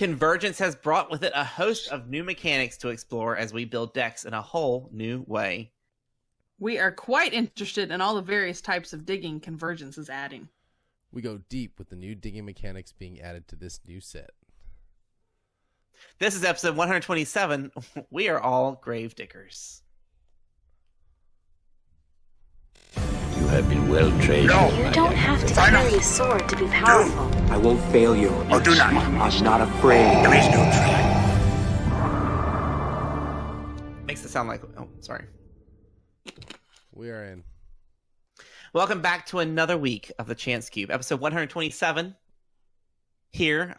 Convergence has brought with it a host of new mechanics to explore as we build decks in a whole new way. We are quite interested in all the various types of digging Convergence is adding. We go deep with the new digging mechanics being added to this new set. This is episode 127. We are all grave diggers. You have been well trained. No. You don't have to carry a sword to be powerful. I won't fail you. Or do not. I'm not afraid. There is no try. Makes it sound like... Oh, sorry. We are in. Welcome back to another week of the Chance Cube, episode 127. Here,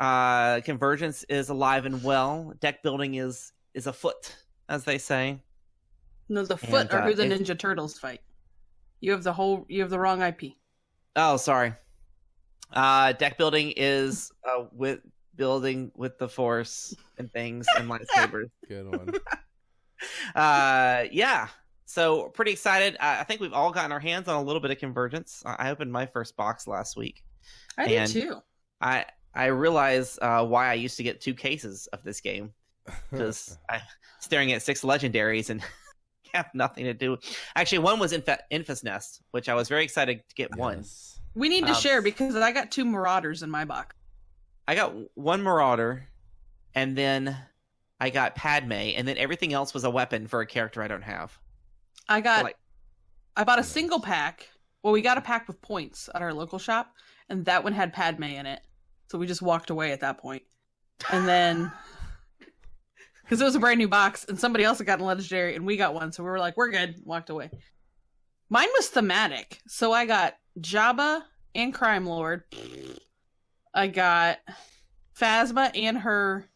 Convergence is alive and well. Deck building is afoot, as they say. No, the foot or who the Ninja Turtles fight. You have the wrong IP. Oh, sorry. Deck building is with the Force and things and lightsabers. Good one. Yeah. So pretty excited. I think we've all gotten our hands on a little bit of Convergence. I opened my first box last week. I did too. I realize why I used to get 2 cases of this game, because I'm staring at 6 legendaries and have nothing to do. Actually, one was Infus Nest, which I was very excited to get one. We need to share because I got 2 Marauders in my box. I got 1 Marauder, and then I got Padme, and then everything else was a weapon for a character I don't have. I bought a single pack. Well, we got a pack with points at our local shop, and that one had Padme in it. So we just walked away at that point. And then, because it was a brand new box, and somebody else had gotten legendary, and we got one, so we were like, we're good, walked away. Mine was thematic. So I got Jabba and Crime Lord. I got Phasma and her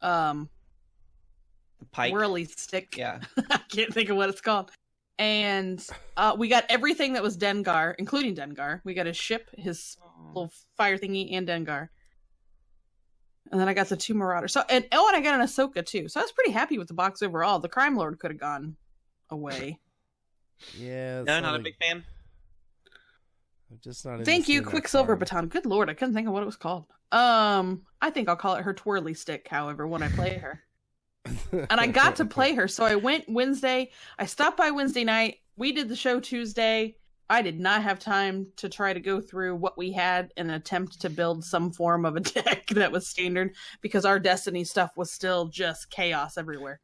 Pike. whirly stick. Yeah. I can't think of what it's called. And we got everything that was Dengar, including Dengar. We got his ship, his little fire thingy, and Dengar. And then I got the 2 Marauders. And I got an Ahsoka too. So I was pretty happy with the box overall. The Crime Lord could have gone away. Yeah. No, not a big fan. I'm just not. Thank you, Quicksilver Baton. Good lord, I couldn't think of what it was called. I think I'll call it her twirly stick, however, when I play her. And I got to play her, so I went Wednesday. I stopped by Wednesday night. We did the show Tuesday. I did not have time to try to go through what we had in an attempt to build some form of a deck that was standard, because our Destiny stuff was still just chaos everywhere.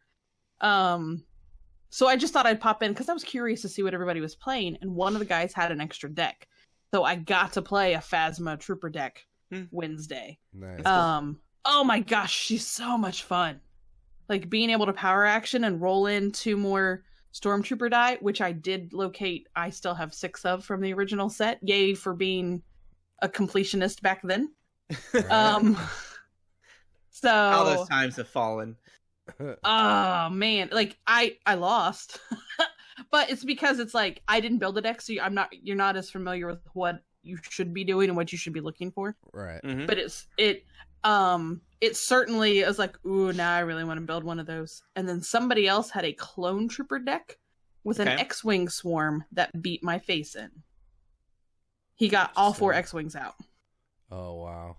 So I just thought I'd pop in because I was curious to see what everybody was playing, and one of the guys had an extra deck. So I got to play a Phasma Trooper deck Wednesday. Nice. Oh my gosh, she's so much fun. Like, being able to power action and roll in 2 more Stormtrooper die, which I did locate. I still have 6 of from the original set. Yay for being a completionist back then. So All those times have fallen. Oh man, like I lost. But it's because it's like I didn't build a deck, so you're not as familiar with what you should be doing and what you should be looking for. Right. Mm-hmm. But it certainly is like, ooh, now I really want to build one of those. And then somebody else had a clone trooper deck with an X-Wing swarm that beat my face in. He got all 4 X-Wings out. Oh wow.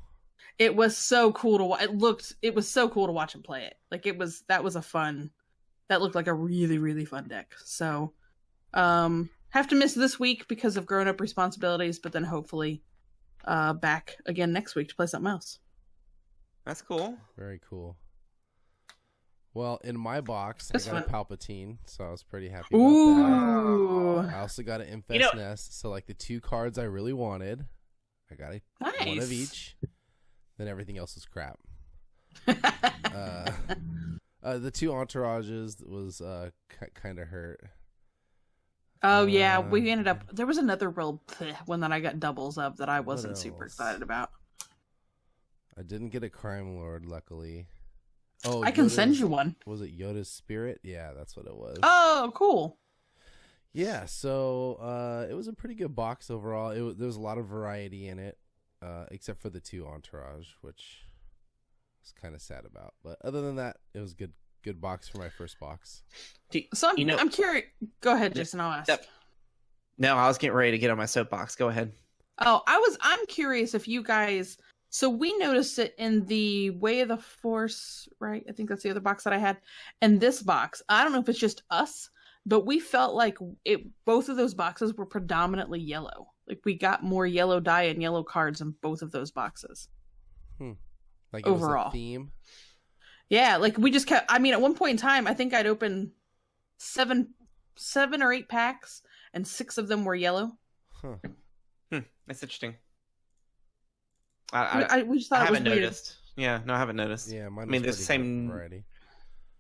It was so cool to watch. It was so cool to watch him play it. Like that looked like a really, really fun deck. So, have to miss this week because of grown-up responsibilities, but then hopefully back again next week to play something else. That's cool. Very cool. Well, in my box, I got a Palpatine, so I was pretty happy about that. I also got an Infest Nest, so like the 2 cards I really wanted, I got one of each. Then everything else was crap. The 2 Entourages was kind of hurt. Oh yeah, we ended up. There was another real one that I got doubles of that I wasn't super excited about. I didn't get a Crime Lord, luckily. Oh, I can send you one. Was it Yoda's Spirit? Yeah, that's what it was. Oh, cool. Yeah, so it was a pretty good box overall. There was a lot of variety in it, except for the 2 Entourage, which I was kind of sad about. But other than that, it was good box for my first box. So I'm curious. Go ahead, Jason. I'll ask. No, I was getting ready to get on my soapbox. Go ahead. Oh, I'm curious if you guys So we noticed it in the Way of the Force, right? I think that's the other box that I had. And this box, I don't know if it's just us, but we felt like both of those boxes were predominantly yellow. Like we got more yellow dye and yellow cards in both of those boxes. Like overall. It was a theme? Yeah, like we just kept, I mean, at one point in time, I think I'd open seven or 8 packs and 6 of them were yellow. That's interesting. We just thought it was weird. Noticed. Yeah, no, I haven't noticed. Yeah, I mean, there's the same variety.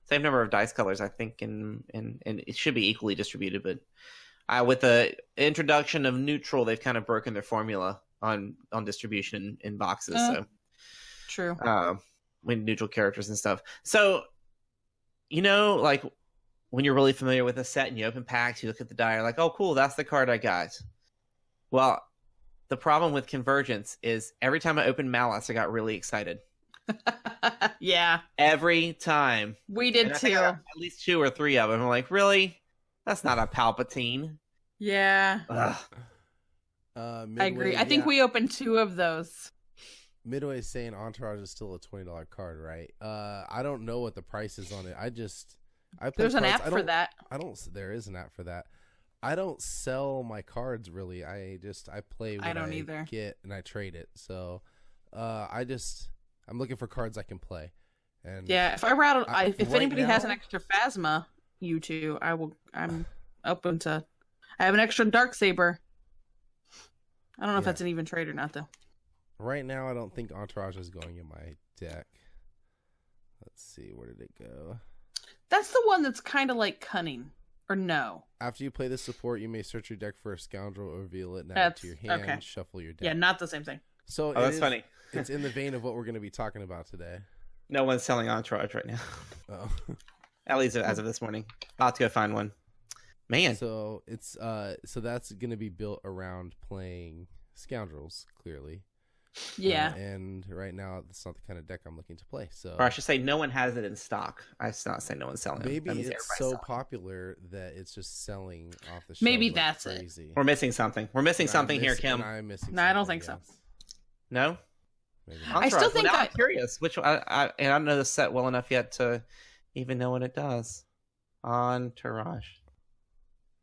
Same number of dice colors, I think, and it should be equally distributed. But with the introduction of neutral, they've kind of broken their formula on distribution in boxes. So true. When neutral characters and stuff. So, like when you're really familiar with a set and you open packs, you look at the die, you're like, oh, cool, that's the card I got. Well, the problem with Convergence is every time I opened Malice, I got really excited. Yeah. Every time. We did too. At least 2 or 3 of them. I'm like, really? That's not a Palpatine. Yeah. Midway, I agree. I think we opened 2 of those. Midway's saying Entourage is still a $20 card, right? I don't know what the price is on it. I play There's an cards. app for that. There is an app for that. I don't sell my cards really. I play what I either. Get and I trade it. So I'm looking for cards I can play. And yeah, if I rattle, if anybody has an extra Phasma, you two, I'm open to. I have an extra Darksaber. I don't know if that's an even trade or not though. Right now, I don't think Entourage is going in my deck. Let's see, where did it go? That's the one that's kind of like Cunning, or no? After you play the support, you may search your deck for a scoundrel, or reveal it, add it to your hand, shuffle your deck. Yeah, not the same thing. So that's funny. It's in the vein of what we're going to be talking about today. No one's selling Entourage right now. Oh. At least as of this morning. I'll have to go find one. Man. So it's so that's going to be built around playing scoundrels, clearly. Yeah. And right now, it's not the kind of deck I'm looking to play. So, or I should say, no one has it in stock. I should not say no one's selling it. Maybe it's so popular that it's just selling off the shelf. Maybe like that's crazy. it. We're missing something. We're missing something here, Kim. I'm missing. No, I don't think so. No. Maybe I still think I'm curious which I don't know the set well enough yet to even know what it does. Entourage.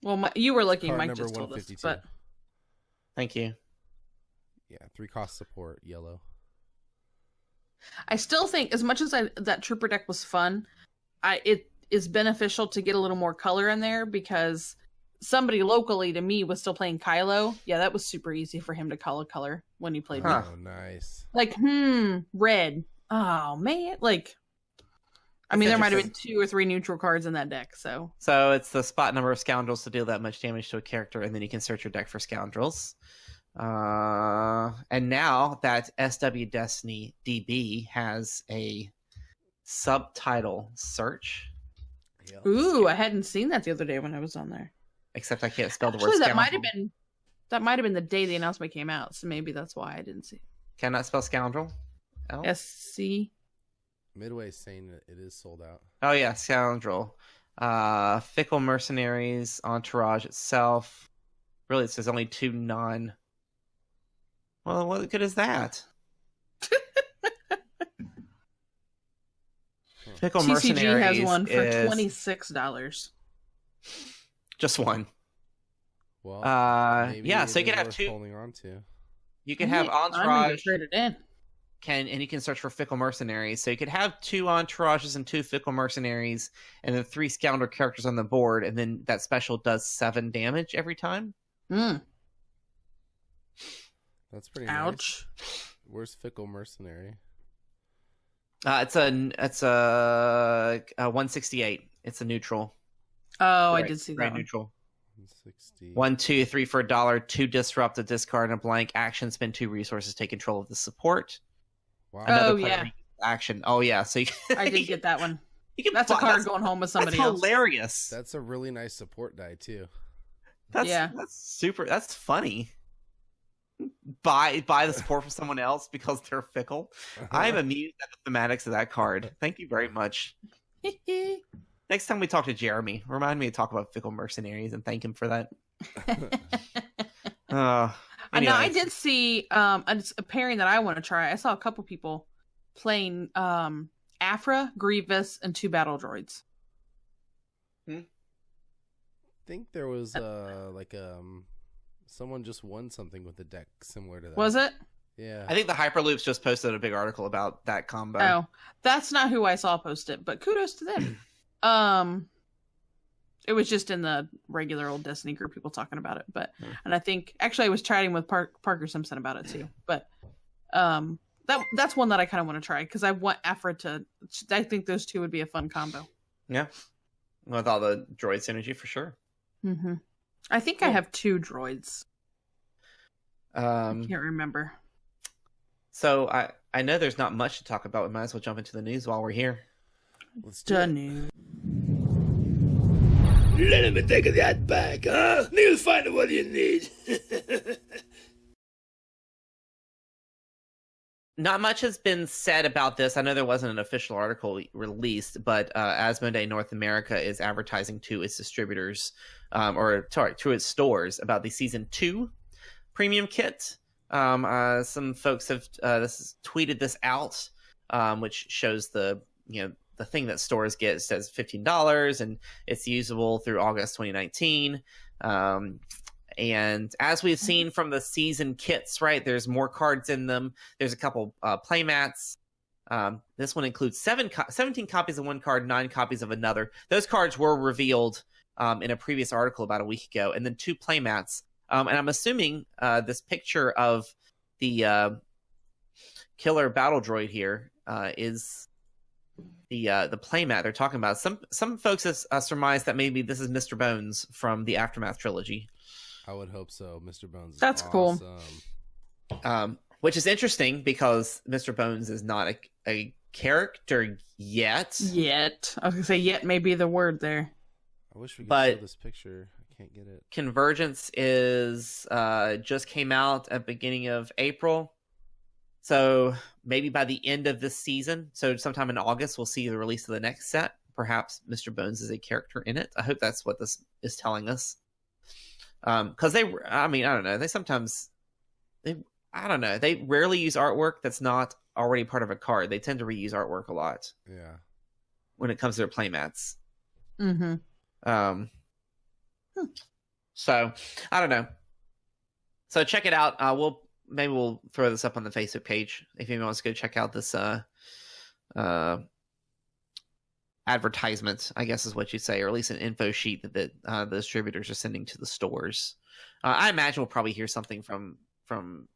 Well, you were looking. Card Mike number just told us, 152. but Thank you. Yeah, 3 cost support, yellow. I still think, as much as that Trooper deck was fun, it is beneficial to get a little more color in there because somebody locally to me was still playing Kylo. Yeah, that was super easy for him to call a color when he played me. Oh, nice. Like, red. Oh man, like. I mean, there might have been 2 or 3 neutral cards in that deck, so. So it's the spot number of scoundrels to deal that much damage to a character, and then you can search your deck for scoundrels. And now that SW Destiny DB has a subtitle search. Yep. Ooh, I hadn't seen that the other day when I was on there. Except I can't spell the word Actually, scoundrel. that might have been the day the announcement came out, so maybe that's why I didn't see. Cannot spell scoundrel? L? SC. Midway is saying that it is sold out. Oh yeah, scoundrel. Fickle Mercenaries, Entourage itself. Really, it says only 2 non. Well, what good is that? Fickle TCG Mercenaries has one for is $26. just one. Well, yeah, so you can have 2. Holding on to. You can have I'm gonna Entourage. trade it in. And you can search for Fickle Mercenaries. So you could have 2 Entourages and 2 Fickle Mercenaries, and then 3 Scoundrel characters on the board, and then that special does 7 damage every time. That's pretty Ouch. nice. Where's Fickle Mercenary? It's a 168. It's a neutral. Oh, Right, I did see right, that one. neutral. 160. 1, 2, 3 for $1. 2 disrupt, a discard, and a blank. Action, spend 2 resources, take control of the support. Wow. Another yeah. player action. Oh yeah, so you, I did get that one. you can That's a buy- card going home with somebody that's else. hilarious. That's a really nice support die too. That's super. That's funny. Buy the support from someone else because they're fickle. I'm amused at the thematics of that card. Thank you very much. Next time we talk to Jeremy, remind me to talk about Fickle Mercenaries and thank him for that. I Now I did see a pairing that I want to try. I saw a couple people playing Afra, Grievous, and 2 battle droids. I think there was someone just won something with a deck similar to that. Was it? Yeah. I think the Hyperloops just posted a big article about that combo. Oh, that's not who I saw post it, but kudos to them. It was just in the regular old Destiny group, people talking about it. And I think actually I was chatting with Parker Simpson about it too. But that's one that I kind of want to try because I want Afra to. I think those two would be a fun combo. Yeah, with all the droid synergy for sure. Mm-hmm. I think I have 2 droids. I can't remember. So I know there's not much to talk about. We might as well jump into the news while we're here. Let's do it. News. Let me take that back, huh? You'll find what you need. Not much has been said about this. I know there wasn't an official article released, but Asmodee North America is advertising to its distributors, to its stores about the Season 2 premium kit. Some folks have tweeted this out, which shows the thing that stores get. Says $15 and it's usable through August 2019. And as we've seen from the season kits, right, there's more cards in them. There's a couple playmats. This one includes 17 copies of one card, 9 copies of another. Those cards were revealed in a previous article about a week ago, and then 2 playmats. And I'm assuming this picture of the killer battle droid here is the playmat they're talking about. Some folks have surmised that maybe this is Mr. Bones from the Aftermath trilogy. I would hope so. Mr. Bones is That's awesome. Cool. Which is interesting because Mr. Bones is not a character yet. Yet. I was going to say yet may be the word there. I wish we could But show this picture. I can't get it. Convergence is just came out at the beginning of April. So maybe by the end of this season, so sometime in August, we'll see the release of the next set. Perhaps Mr. Bones is a character in it. I hope that's what this is telling us. Because I don't know. They rarely use artwork that's not already part of a card. They tend to reuse artwork a lot. Yeah. When it comes to their playmats. Mm-hmm. So I don't know. So check it out. We'll throw this up on the Facebook page if anyone wants to go check out this advertisement, I guess is what you say, or at least an info sheet that the distributors are sending to the stores. I imagine we'll probably hear something from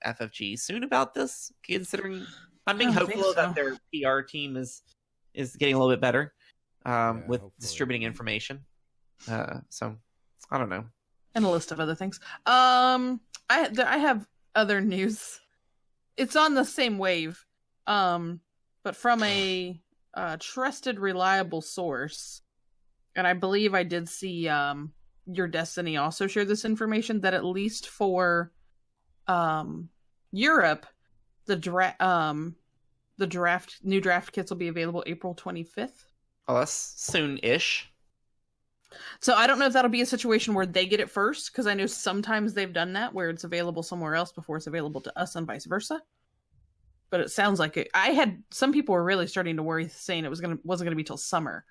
FFG soon about this, considering I'm being hopeful that their PR team is getting a little bit better with hopefully distributing information. So I don't know. And a list of other things. I have other news. It's on the same wave, but from a trusted, reliable source. And I believe I did see Your Destiny also share this information that at least for Europe, the new draft kits will be available April 25th. Oh, that's soon-ish. So I don't know if that'll be a situation where they get it first, because I know sometimes they've done that where it's available somewhere else before it's available to us and vice versa. But it sounds like it. Some people were really starting to worry, saying it wasn't gonna be till summer.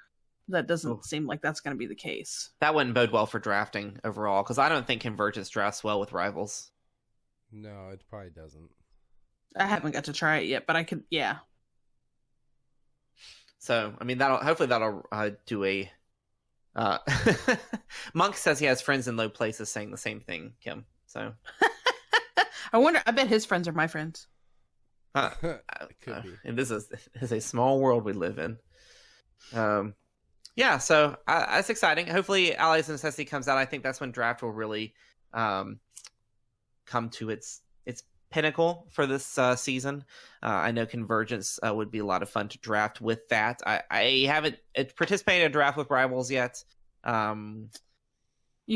That doesn't seem like that's gonna be the case. That wouldn't bode well for drafting overall, because I don't think Convergence drafts well with Rivals. No, it probably doesn't. I haven't got to try it yet, but I could. Yeah. So I mean, hopefully that'll do a. Monk says he has friends in low places saying the same thing, Kim. So I wonder. I bet his friends are my friends. Could be. And this is a small world we live in. Yeah, so that's exciting. Hopefully, Allies of Necessity comes out. I think that's when draft will really come to its pinnacle for this season. I know Convergence would be a lot of fun to draft with that. I haven't participated in a draft with Rivals yet. You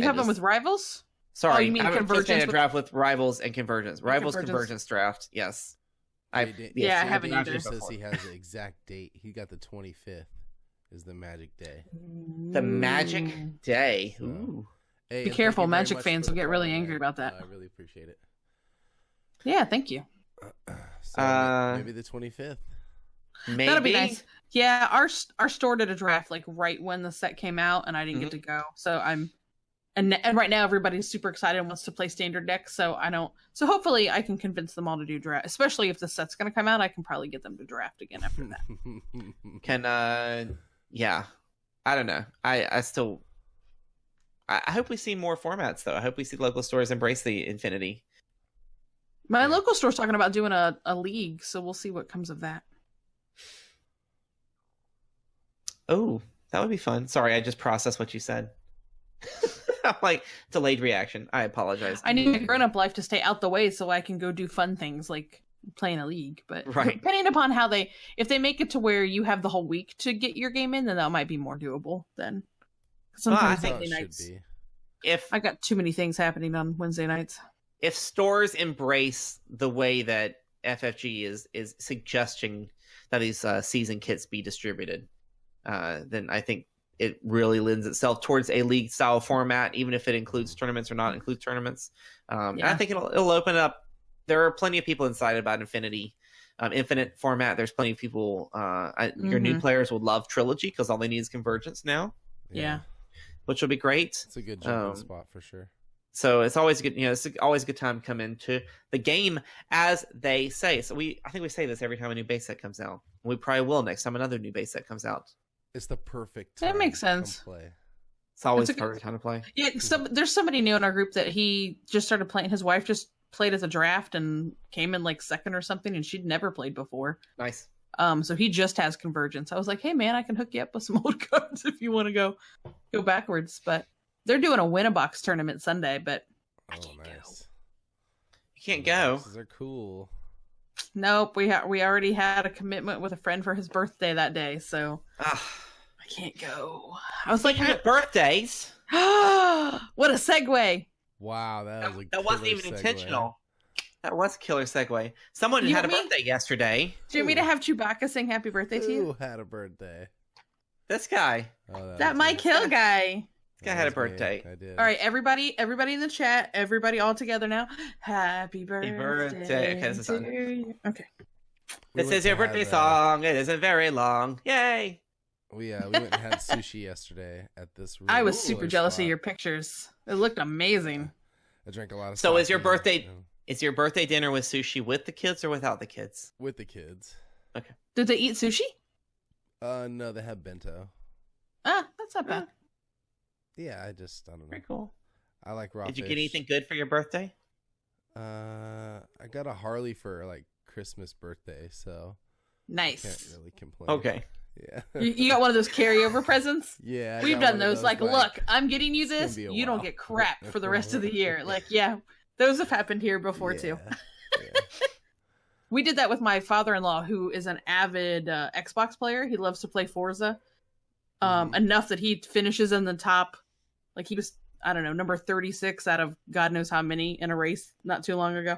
have them with Rivals? Sorry, you mean I haven't Convergence participated in a draft with Rivals and Convergence. Rivals Convergence draft, yes. I haven't either. He says he has the exact date. He got the 25th is the magic day. The magic day. Ooh. Hey, be careful, Magic fans will get really angry about that. I really appreciate it. Yeah, thank you. So maybe the 25th. Maybe. That'll be nice. Yeah, our store did a draft like right when the set came out, and I didn't get to go. So and right now everybody's super excited and wants to play standard decks. So So hopefully I can convince them all to do draft. Especially if the set's going to come out, I can probably get them to draft again after that. Yeah, I don't know. I hope we see more formats though. I hope we see local stores embrace the Infinity. My local store's talking about doing a league, so we'll see what comes of that. Oh, that would be fun. Sorry, I just processed what you said. I'm like, delayed reaction. I apologize. I need my grown-up life to stay out the way so I can go do fun things like playing a league. But depending upon how if they make it to where you have the whole week to get your game in, then that might be more doable then. Sometimes I think Wednesday nights. If I got too many things happening on Wednesday nights. If stores embrace the way that FFG is suggesting that these season kits be distributed, then I think it really lends itself towards a league style format, even if it includes tournaments or not include tournaments. And I think it'll open up. There are plenty of people excited about Infinite format. There's plenty of people. Your new players will love Trilogy because all they need is Convergence now. Yeah. Which will be great. It's a good jumping spot for sure. So it's always good. It's always a good time to come into the game, as they say. So I think we say this every time a new base set comes out. We probably will next time another new base set comes out. It's the perfect time that makes sense. to play. It's always the perfect time to play. Yeah, there's somebody new in our group that he just started playing. His wife just played as a draft and came in like second or something, and she'd never played before. Nice. So he just has Convergence. I was like, hey man, I can hook you up with some old cards if you want to go backwards. But they're doing a win-a-box tournament Sunday, but I can't go. You can't go. They're cool. Nope, we already had a commitment with a friend for his birthday that day, so I can't go. I was like, birthdays. What a segue! Wow, that wasn't even intentional. That was a killer segue. Someone had a birthday yesterday. Do you want me to have Chewbacca sing happy birthday to you? Who had a birthday? This guy. That Mike Hill guy. This guy had a birthday. I did. All right, everybody in the chat, everybody all together now. Happy birthday. Okay, this is on. Okay. This is your birthday song. It isn't very long. Yay. We went and had sushi yesterday at this. I was super jealous of your pictures. It looked amazing. I drank a lot of. So is your birthday? Is your birthday dinner with sushi with the kids or without the kids? With the kids. Okay. Did they eat sushi? No, they had bento. That's not bad. Yeah, I don't know. Very cool. I like raw Did you fish. get anything good for your birthday? I got a Harley for like Christmas birthday, so nice. Can't really complain. Okay. Yeah. You got one of those carryover presents? Yeah. We've done those. Like, look, I'm getting you this. You don't get crap for the rest of the year. Like, yeah, those have happened here before too. Yeah. We did that with my father-in-law, who is an avid Xbox player. He loves to play Forza enough that he finishes in the top. Like, he was, I don't know, number 36 out of God knows how many in a race not too long ago.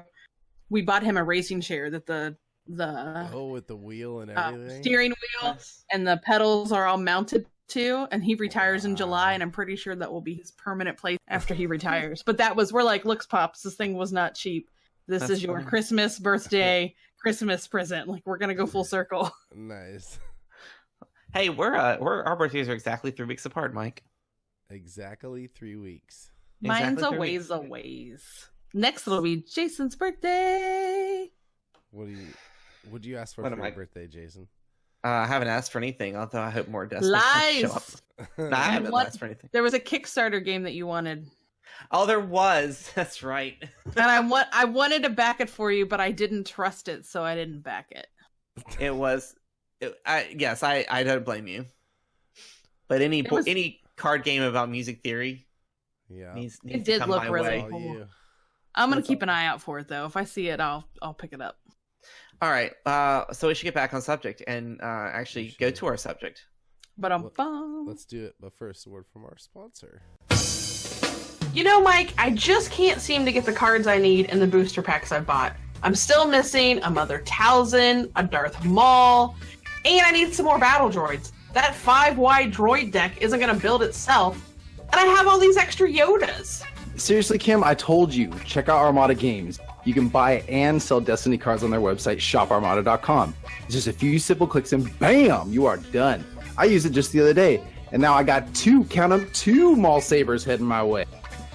We bought him a racing chair that the with the wheel and everything, steering wheel and the pedals are all mounted to, and he retires in July, and I'm pretty sure that will be his permanent place after he retires. But we're like, looks, Pops, this thing was not cheap. That's is your funny. Christmas, birthday, Christmas present. Like, we're gonna go full circle. Nice. Hey, our birthdays are exactly 3 weeks apart, Mike. Exactly 3 weeks. Mine's a ways. Next it'll be Jason's birthday. Would you ask for your birthday, Jason? I haven't asked for anything, although I hope more Destiny show up. No, I haven't asked for anything. There was a Kickstarter game that you wanted. Oh, there was. That's right. And I wanted to back it for you, but I didn't trust it, so I didn't back it. It was. Yes, I don't blame you. But any card game about music theory, needs it did to come look my really way. cool. I'm gonna keep an eye out for it though. If I see it, I'll pick it up. All right. So we should get back on subject and actually go to our subject. But let's do it. But first, a word from our sponsor. You know, Mike, I just can't seem to get the cards I need in the booster packs I bought. I'm still missing a Mother Talzin, a Darth Maul, and I need some more battle droids. That 5-wide droid deck isn't going to build itself, and I have all these extra Yodas. Seriously, Kim, I told you, check out Armada Games. You can buy and sell Destiny cards on their website, shoparmada.com. It's just a few simple clicks and bam, you are done. I used it just the other day, and now I got two Maul Sabers heading my way.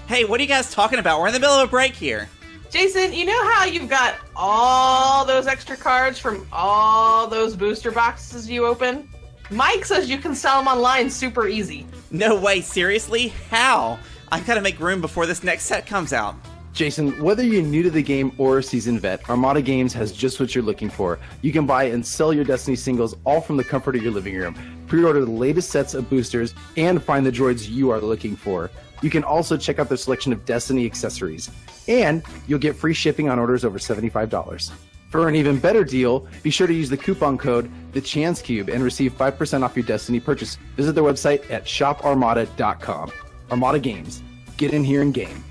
Hey, what are you guys talking about? We're in the middle of a break here. Jason, you know how you've got all those extra cards from all those booster boxes you open? Mike says you can sell them online super easy. No way, seriously? How? I've got to make room before this next set comes out. Jason, whether you're new to the game or a seasoned vet, Armada Games has just what you're looking for. You can buy and sell your Destiny singles all from the comfort of your living room. Pre-order the latest sets of boosters and find the droids you are looking for. You can also check out their selection of Destiny accessories. And you'll get free shipping on orders over $75. For an even better deal, be sure to use the coupon code TheChanceCube and receive 5% off your Destiny purchase. Visit their website at shoparmada.com. Armada Games. Get in here and game.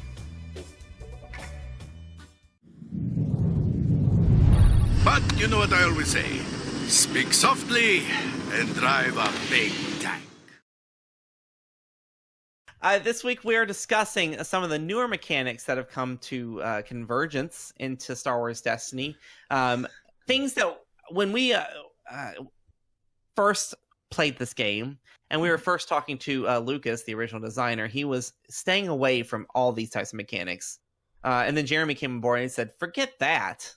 But you know what I always say. Speak softly and drive a big tank. This week we are discussing some of the newer mechanics that have come to convergence into Star Wars Destiny. Things that when we first played this game, and we were first talking to Lucas, the original designer, he was staying away from all these types of mechanics. And then Jeremy came on board and he said, forget that.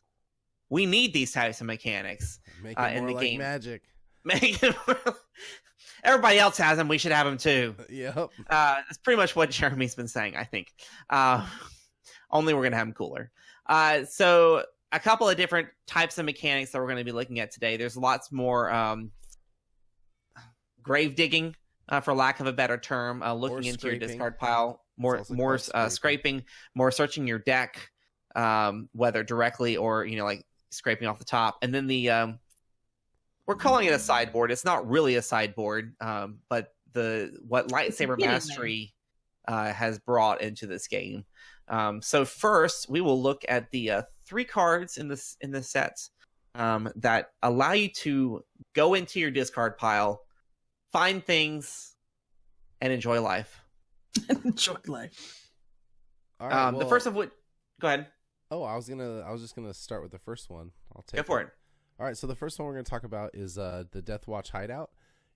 We need these types of mechanics Make it in more the like game. magic. Make it more... Everybody else has them. We should have them too. Yep. That's pretty much what Jeremy's been saying, I think. Only we're going to have them cooler. So a couple of different types of mechanics that we're going to be looking at today. There's lots more grave digging, for lack of a better term, looking into your discard pile, more scraping, more searching your deck, whether directly or, like scraping off the top. And then the we're calling it a sideboard. It's not really a sideboard, but what Lightsaber Mastery has brought into this game. So first, we will look at the 3 cards in the set that allow you to go into your discard pile, find things, and enjoy life. Enjoy life. All right, the first of which, go ahead. Oh, I was just gonna start with the first one. I'll take Go for it. All right, so the first one we're going to talk about is the Death Watch Hideout.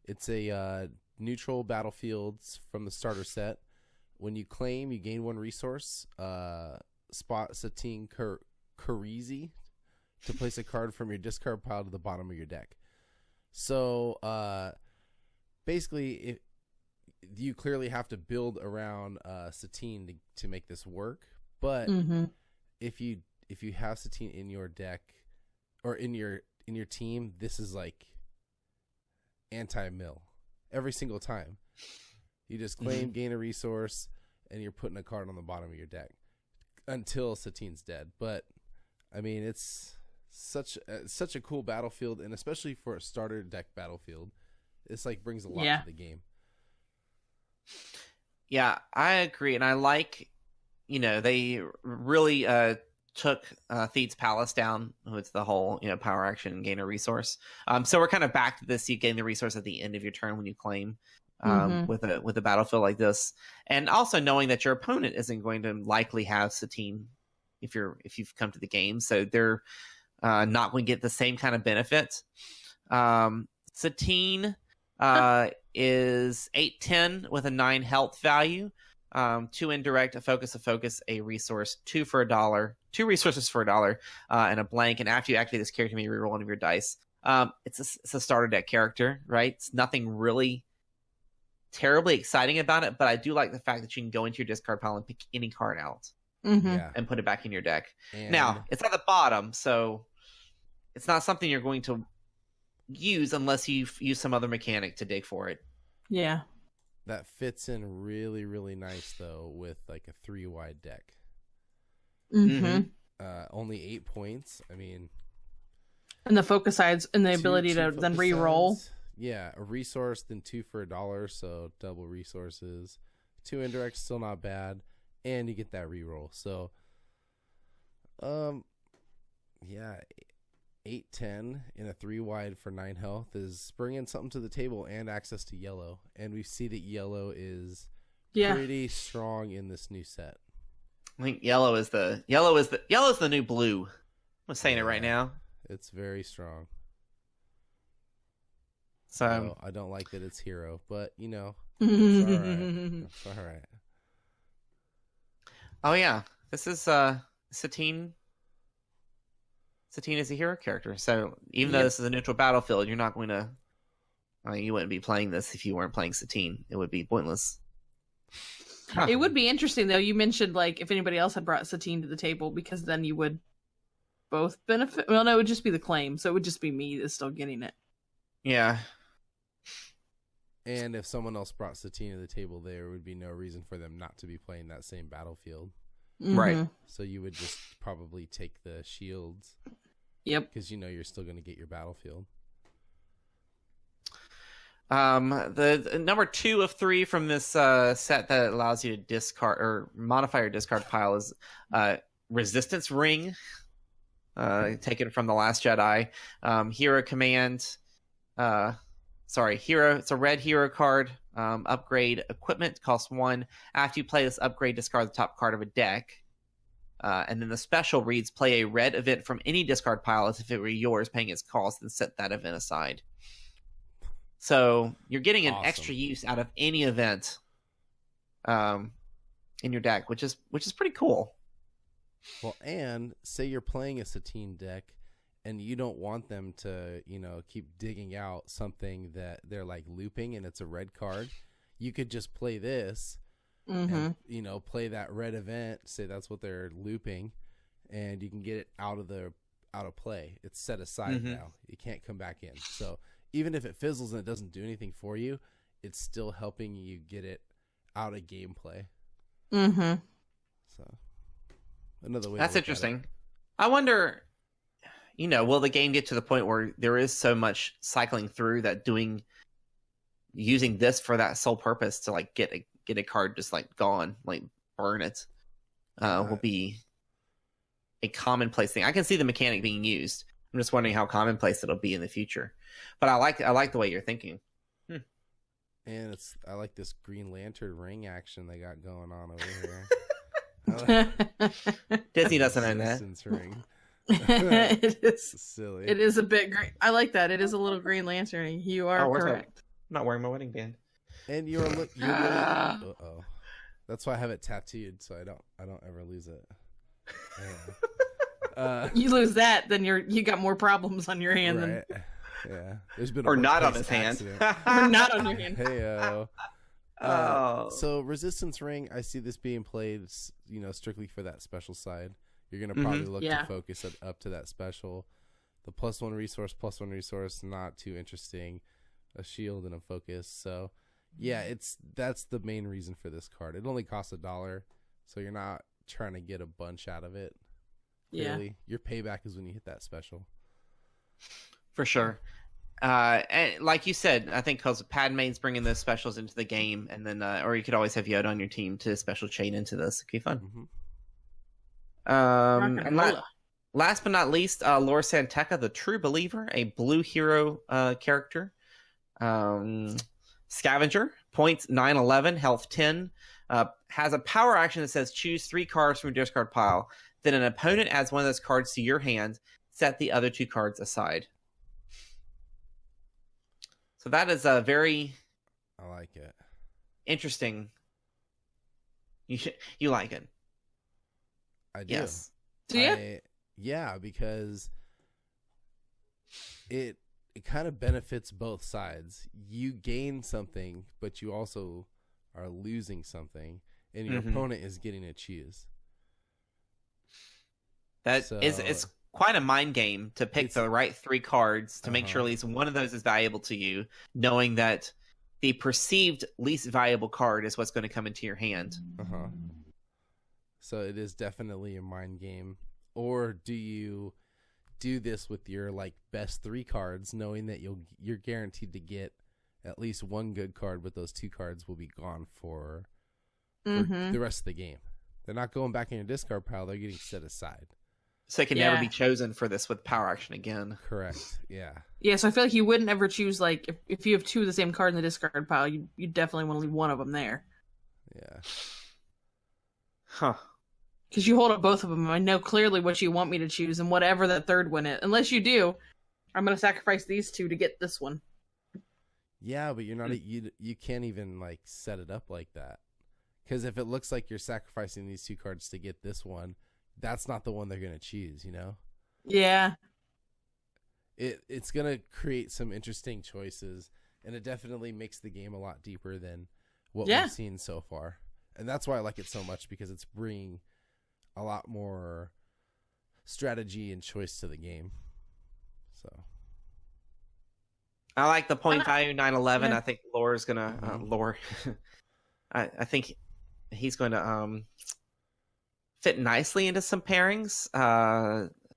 It's a neutral battlefields from the starter set. When you claim, you gain 1 resource. Spot Satine Kurizi to place a card from your discard pile to the bottom of your deck. So basically, you clearly have to build around Satine to make this work. But if you have Satine in your deck, or in your team, this is like anti-mill every single time. You just claim, gain a resource, and you're putting a card on the bottom of your deck until Satine's dead. But I mean, it's such a cool battlefield, and especially for a starter deck battlefield, it's like brings a lot to the game. Yeah, I agree, and I like, they really took Theed's Palace down with the whole power action and gain a resource. So we're kind of back to this. You gain the resource at the end of your turn when you claim with a battlefield like this, and also knowing that your opponent isn't going to likely have Satine if you've come to the game, so they're not going to get the same kind of benefit. Satine is 8/10 with a 9 health value. 2 indirect, a focus, a resource, 2 for $1, 2 resources for $1, and a blank. And after you activate this character, you may reroll one of your dice. It's a starter deck character, right? It's nothing really terribly exciting about it, but I do like the fact that you can go into your discard pile and pick any card out and put it back in your deck. And now, it's at the bottom, so it's not something you're going to use unless you use some other mechanic to dig for it. Yeah. That fits in really, really nice, though, with like a 3-wide deck. Only 8 points. I mean... And the focus sides and the ability to then re-roll. Yeah, a resource, then 2 for $1, so double resources. 2 indirects, still not bad. And you get that re-roll. So, yeah, 8/10 in a 3-wide for 9 health is bringing something to the table and access to yellow. And we see that yellow is pretty strong in this new set. I think yellow's the new blue. I'm saying it right now. It's very strong. So I don't like that it's hero, but it's all right. It's all right. Oh yeah, this is Satine. Satine is a hero character, so even though this is a neutral battlefield, you're not going to. You wouldn't be playing this if you weren't playing Satine. It would be pointless. It would be interesting though. You mentioned like if anybody else had brought Satine to the table, because then you would both benefit. Well, no, it would just be the claim, so it would just be me that's still getting it. Yeah. And if someone else brought Satine to the table, there would be no reason for them not to be playing that same battlefield. Mm-hmm. Right. So you would just probably take the shields. Yep. Because you're still going to get your battlefield. The number 2 of 3 from this set that allows you to discard or modify your discard pile is Resistance Ring. Taken from The Last Jedi. Hero command. Hero. It's a red hero card. Upgrade equipment costs 1. After you play this upgrade, discard the top card of a deck. And then the special reads: play a red event from any discard pile as if it were yours, paying its cost, and set that event aside. So you're getting an extra use out of any event in your deck, which is pretty cool. Well, and say you're playing a Satine deck and you don't want them to, keep digging out something that they're like looping and it's a red card. You could just play this and, play that red event, say that's what they're looping, and you can get it out of play. It's set aside now. You can't come back in. So even if it fizzles and it doesn't do anything for you, it's still helping you get it out of gameplay. Mm-hmm. So another way. That's interesting. I wonder, will the game get to the point where there is so much cycling through that using this for that sole purpose to like get a card just like gone, like burn it, will be a commonplace thing. I can see the mechanic being used. I'm just wondering how commonplace it'll be in the future. But I like the way you're thinking. And I like this Green Lantern ring action they got going on over here. Disney doesn't own that. Ring. It is silly. It is a bit green. I like that. It is a little Green Lantern. You are correct. I'm not wearing my wedding band. And you're uh-oh. That's why I have it tattooed, so I don't ever lose it. Yeah. You lose that, then you got more problems on your hand. Right. Yeah. There's been or not on his hand. Or not on your hand. Hey-o. So Resistance Ring, I see this being played, strictly for that special side. You're gonna probably look to focus it up to that special. The +1 resource, not too interesting. A shield and a focus. So yeah, that's the main reason for this card. It only costs $1, so you're not trying to get a bunch out of it. Really. Yeah. Your payback is when you hit that special. For sure. And like you said, I think because Padme's bringing those specials into the game, and then or you could always have Yoda on your team to special chain into this. It could be fun. Mm-hmm. And last but not least, Lor Santeca, the True Believer, a blue hero character. Scavenger, points 911, health 10. Has a power action that says choose 3 cards from your discard pile. Then an opponent adds one of those cards to your hand. Set the other 2 cards aside. So that is a very... I like it. Interesting. You like it? I do. Yes. Do you? Yeah, because it kind of benefits both sides. You gain something, but you also are losing something, and your opponent is getting to choose. It's quite a mind game to pick the right 3 cards to make sure at least one of those is valuable to you, knowing that the perceived least valuable card is what's going to come into your hand. So it is definitely a mind game. Or do you do this with your best 3 cards, knowing that you're guaranteed to get at least 1 good card, but those 2 cards will be gone for the rest of the game. They're not going back in your discard pile; they're getting set aside. So it can never be chosen for this with power action again. Correct. Yeah. Yeah. So I feel like you wouldn't ever choose if you have 2 of the same card in the discard pile, you definitely want to leave one of them there. Yeah. Huh. Because you hold up both of them. I know clearly what you want me to choose, and whatever that third one is. Unless you do, I'm going to sacrifice these two to get this one. Yeah, but you're not. You can't even like set it up like that. Because if it looks like you're sacrificing these two cards to get this one, that's not the one they're going to choose. You know. Yeah. It's going to create some interesting choices, and it definitely makes the game a lot deeper than what we've seen so far. And that's why I like it so much, because it's bringing a lot more strategy and choice to the game. So I like the point value 911. I think Lore's gonna Lore. I think he's going to fit nicely into some pairings.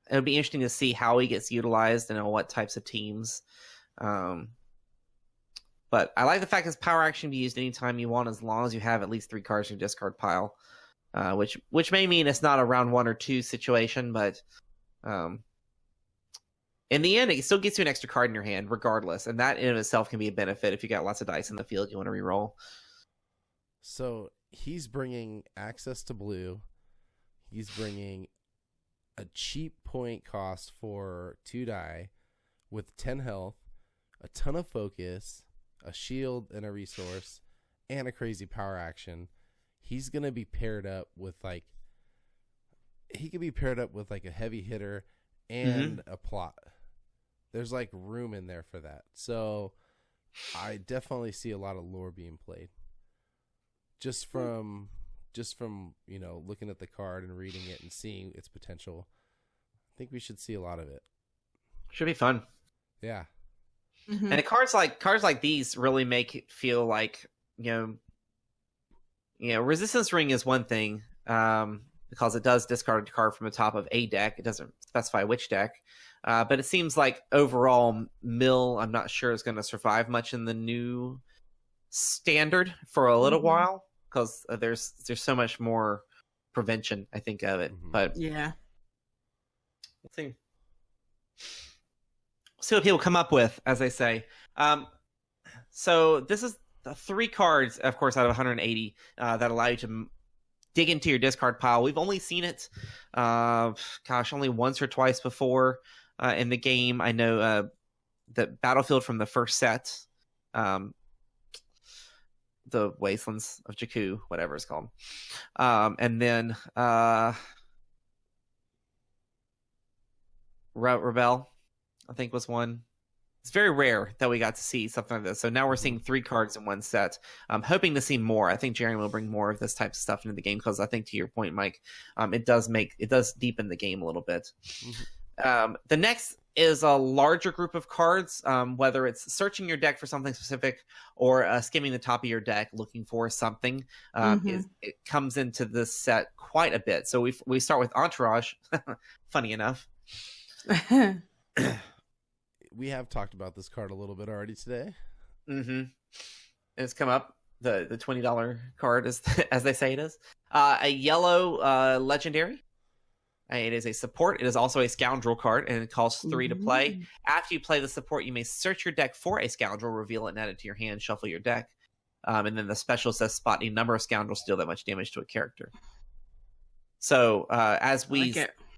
It'll be interesting to see how he gets utilized and on what types of teams. But I like the fact his power action can be used anytime you want, as long as you have at least 3 cards in your discard pile. Which may mean it's not a round 1 or 2 situation, but in the end, it still gets you an extra card in your hand, regardless, and that in of itself can be a benefit if you got lots of dice in the field you want to reroll. So he's bringing access to blue. He's bringing a cheap point cost for 2 die with 10 health, a ton of focus, a shield and a resource, and a crazy power action. He's going to be paired up with like a heavy hitter and a plot. There's like room in there for that. So I definitely see a lot of lore being played. Just from looking at the card and reading it and seeing its potential. I think we should see a lot of it. Should be fun. Yeah. Mm-hmm. And cards like these really make it feel like, Resistance Ring is one thing, because it does discard a card from the top of a deck. It doesn't specify which deck. But it seems like overall Mill, I'm not sure is going to survive much in the new standard for a little while, because there's so much more prevention, I think, of it. But yeah, let's see what people come up with, as they say. So this is the 3 cards, of course, out of 180 that allow you to dig into your discard pile. We've only seen it, only once or twice before in the game. I know the Battlefield from the first set, the Wastelands of Jakku, whatever it's called, and then Rebel, I think, was one. It's very rare that we got to see something like this. So now we're seeing 3 cards in one set. I'm hoping to see more. I think Jeremy will bring more of this type of stuff into the game, because I think, to your point, Mike, it does deepen the game a little bit. The next is a larger group of cards, whether it's searching your deck for something specific or skimming the top of your deck looking for something. It comes into this set quite a bit. So we start with Entourage, funny enough. We have talked about this card a little bit already today. It's come up, the $20 card, as they say it is. A yellow legendary. It is a support. It is also a scoundrel card, and it costs 3 to play. After you play the support, you may search your deck for a scoundrel, reveal it, and add it to your hand, shuffle your deck. And then the special says spot a number of scoundrels, deal that much damage to a character. So, as we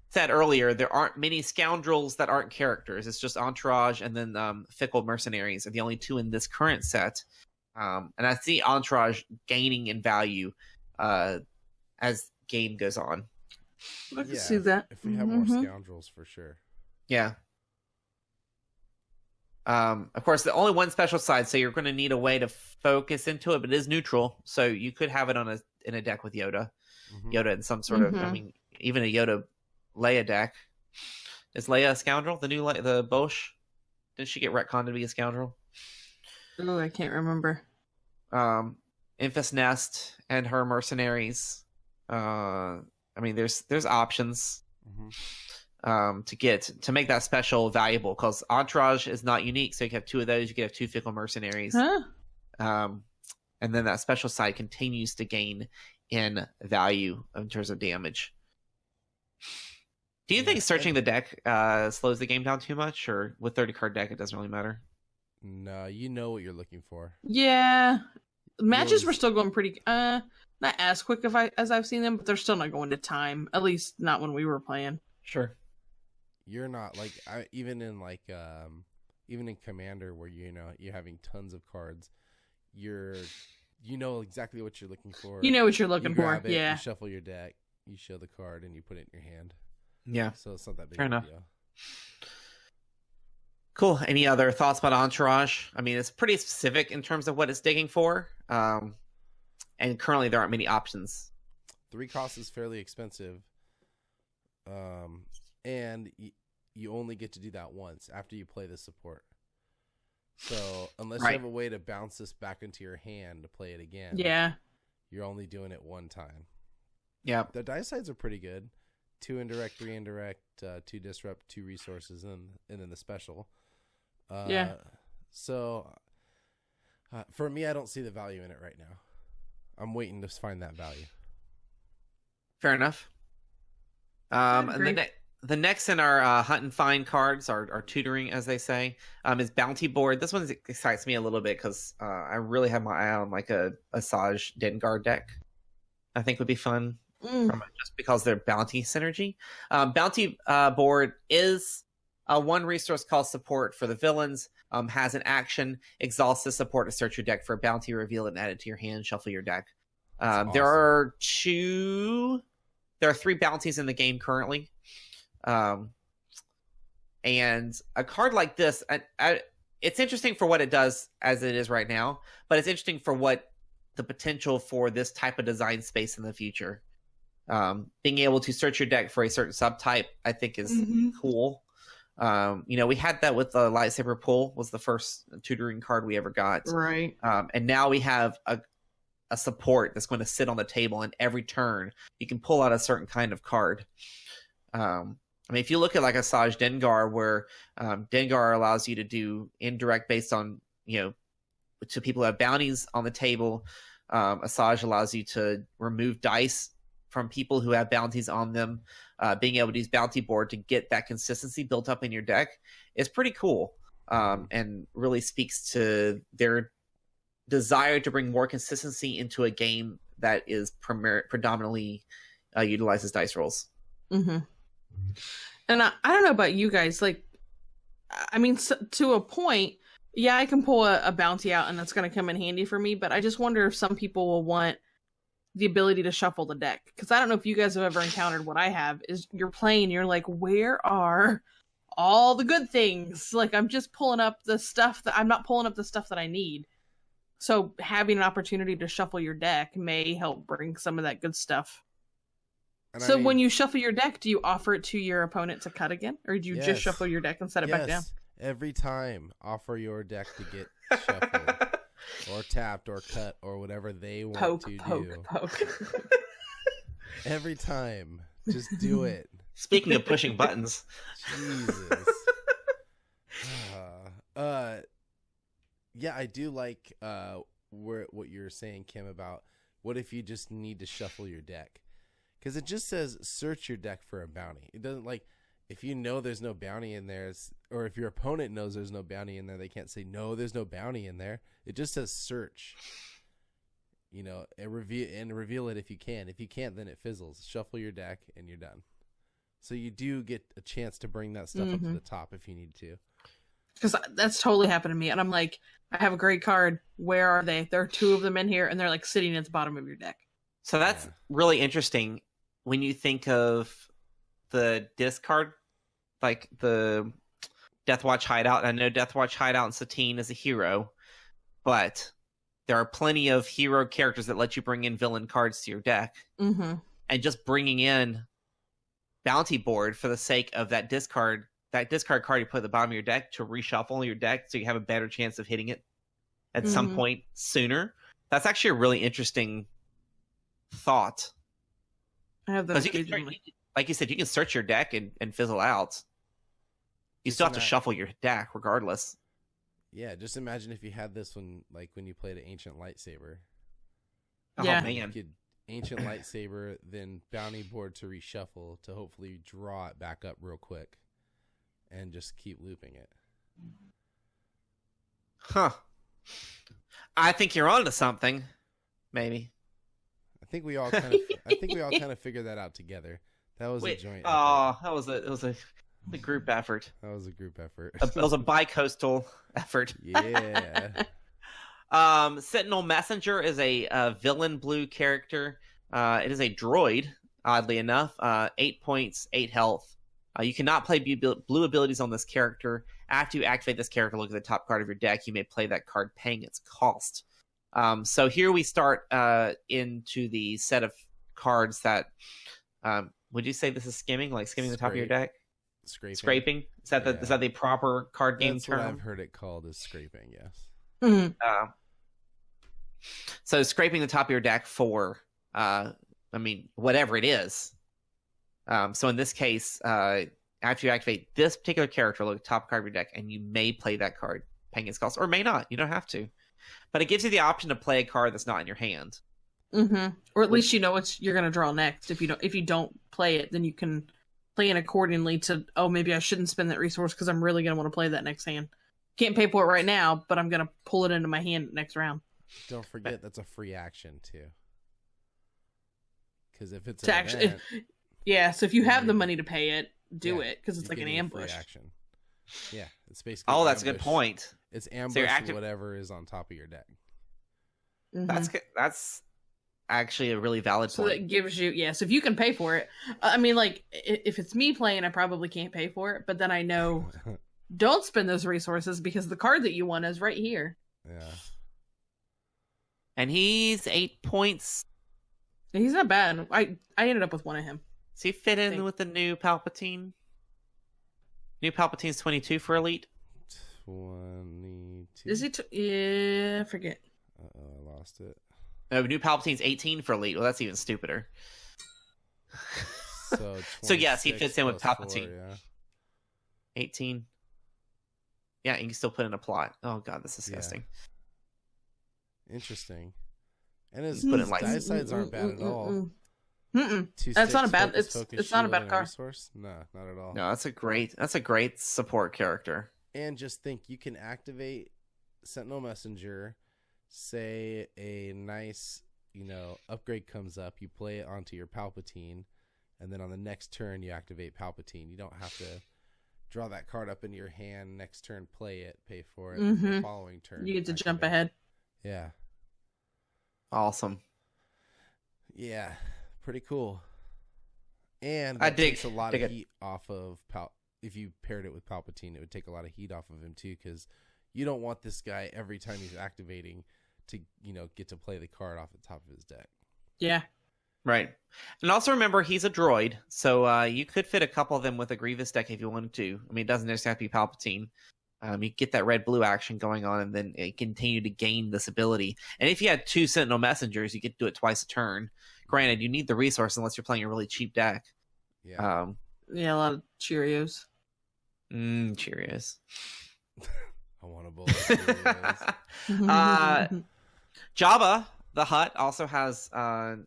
said earlier, there aren't many scoundrels that aren't characters. It's just Entourage and then Fickle Mercenaries are the only 2 in this current set. And I see Entourage gaining in value as game goes on. I can see that. If we have more scoundrels, for sure. Yeah. Of course, the only one special side, so you're going to need a way to focus into it, but it is neutral, so you could have it in a deck with Yoda. Yoda in some sort of, even a Yoda Leia deck. Is Leia a scoundrel? The new the Bosch? Did she get retconned to be a scoundrel? Oh, I can't remember. Infus Nest and her mercenaries. There's options to make that special valuable, because Entourage is not unique, so you can have 2 of those. You can have 2 Fickle Mercenaries. And then that special side continues to gain in value in terms of damage. Do you think searching the deck slows the game down too much, or with 30-card deck it doesn't really matter? No, you know what you're looking for. Yeah. Matches were still going pretty... not as quick as I've seen them, but they're still not going to time. At least not when we were playing. Sure. You're not like even in Commander, where you're having tons of cards. You know exactly what you're looking for. You know what you're looking for. It, yeah. You shuffle your deck. You show the card and you put it in your hand. Yeah. So it's not that big Fair of a enough. deal. Cool. Any other thoughts about Entourage? I mean, it's pretty specific in terms of what it's digging for. And currently there aren't many options. 3 cost is fairly expensive. And you only get to do that once after you play the support. So unless you have a way to bounce this back into your hand to play it again, you're only doing it one time. Yeah. The dice sides are pretty good. 2 indirect, 3 indirect, 2 disrupt, 2 resources, and then the special. So for me, I don't see the value in it right now. I'm waiting to find that value. Fair enough. And the next in our hunt and find cards, our tutoring, as they say, is Bounty Board. This one excites me a little bit because I really have my eye on like a Asajj Dengar deck. I think would be fun, just because they're bounty synergy. Bounty Board is one resource called Support for the villains. Has an action, exhaust the support to search your deck for a bounty, reveal it, and add it to your hand, shuffle your deck. Awesome. There are 3 bounties in the game currently. And a card like this, it's interesting for what it does as it is right now, but it's interesting for what the potential for this type of design space in the future. Being able to search your deck for a certain subtype, I think is cool. We had that with the Lightsaber Pull, was the first tutoring card we ever got. Right. And now we have a support that's going to sit on the table, and every turn you can pull out a certain kind of card. I mean, if you look at like Asajj Dengar, where Dengar allows you to do indirect based on, to people who have bounties on the table. Asajj allows you to remove dice from people who have bounties on them. Being able to use Bounty Board to get that consistency built up in your deck is pretty cool, and really speaks to their desire to bring more consistency into a game that is predominantly utilizes dice rolls. Mm-hmm. And I don't know about you guys, like, I mean, to a point, yeah, I can pull a bounty out and that's going to come in handy for me, but I just wonder if some people will want the ability to shuffle the deck. Because I don't know if you guys have ever encountered what I have, is you're playing, you're like, where are all the good things? Like, I'm just pulling up the stuff I'm not pulling up the stuff that I need. So having an opportunity to shuffle your deck may help bring some of that good stuff. So when you shuffle your deck, do you offer it to your opponent to cut again? Or do you just shuffle your deck and set it back down? Every time, offer your deck to get shuffled or tapped or cut or whatever they want to do. Poke. Every time. Just do it. Speaking of pushing buttons. Jesus. Yeah, I do like what you're saying, Kim, about what if you just need to shuffle your deck. Because it just says search your deck for a bounty. It doesn't, like, if you know there's no bounty in there, or if your opponent knows there's no bounty in there, they can't say, no, there's no bounty in there. It just says search. And reveal it if you can. If you can't, then it fizzles. Shuffle your deck, and you're done. So you do get a chance to bring that stuff up to the top if you need to. Because that's totally happened to me. And I'm like, I have a great card. Where are they? There are 2 of them in here, and they're like sitting at the bottom of your deck. So that's really interesting when you think of the discard, like the Deathwatch Hideout. I know Deathwatch Hideout and Satine is a hero, but there are plenty of hero characters that let you bring in villain cards to your deck. Mm-hmm. And just bringing in Bounty Board for the sake of that discard card you put at the bottom of your deck to reshuffle your deck so you have a better chance of hitting it at some point sooner. That's actually a really interesting thought. I have those. Like you said, you can search your deck and fizzle out. You still have to shuffle your deck regardless. Yeah, just imagine if you had this when you played an Ancient Lightsaber. Yeah. Oh, man. You could Ancient Lightsaber, then Bounty Board to reshuffle to hopefully draw it back up real quick. And just keep looping it. Huh. I think you're onto something. Maybe. think we all kind of figured that out together. That was a joint. Oh, it was a group effort. That was a group effort. It was a bi-coastal effort. Yeah. Sentinel Messenger is a villain blue character. It is a droid, oddly enough. 8 points, 8 health. You cannot play blue abilities on this character. After you activate this character, look at the top card of your deck. You may play that card paying its cost. So here we start into the set of cards that... would you say this is skimming? Like skimming the top of your deck? Scraping? Is that the proper card game term? That's what I've heard it called, is scraping, yes. Mm-hmm. So scraping the top of your deck for, whatever it is. So in this case, after you activate this particular character, look at the top card of your deck, and you may play that card, paying its cost, or may not. You don't have to. But it gives you the option to play a card that's not in your hand. Mm-hmm. Or at least you know what you're going to draw next. If you don't play it, then you can plan accordingly to, maybe I shouldn't spend that resource because I'm really going to want to play that next hand. Can't pay for it right now, but I'm going to pull it into my hand next round. Don't forget that's a free action too. Because if it's so if you have the money to pay it, do it because it's like an ambush. Free action. Yeah, it's basically. Oh, that's a good point. It's ambush whatever is on top of your deck. Mm-hmm. That's actually a really valid point. So that gives you, so if you can pay for it, if it's me playing, I probably can't pay for it, but then I know don't spend those resources because the card that you want is right here. Yeah. And he's 8 points. He's not bad. I ended up with one of him. Does he fit in with the new Palpatine? New Palpatine's 22 for Elite? 22. Is he? Yeah, I forget. I lost it. No, new Palpatine's 18 for Elite. Well, that's even stupider. So yes, he fits in with Palpatine. 4, yeah. 18. Yeah, you can still put in a plot. Oh god, that's disgusting. Yeah. Interesting. And his dice sides aren't bad at all. That's not a bad. It's not a bad card. No, not at all. No, that's a great support character. And just think, you can activate Sentinel Messenger. Say a nice, upgrade comes up, you play it onto your Palpatine, and then on the next turn you activate Palpatine. You don't have to draw that card up into your hand, next turn play it, pay for it, the following turn. You get to jump ahead. Yeah. Awesome. Yeah, pretty cool. And that takes a lot of heat off of if you paired it with Palpatine, it would take a lot of heat off of him too, because you don't want this guy every time he's activating to get to play the card off the top of his deck. Yeah. Right. And also remember, he's a droid, so you could fit a couple of them with a Grievous deck if you wanted to. I mean, it doesn't necessarily have to be Palpatine. You get that red-blue action going on, and then continue to gain this ability. And if you had 2 Sentinel Messengers, you get to do it twice a turn. Granted, you need the resource unless you're playing a really cheap deck. Yeah. A lot of Cheerios. Cheerios. I want a bowl of Cheerios. Jabba the Hutt also has a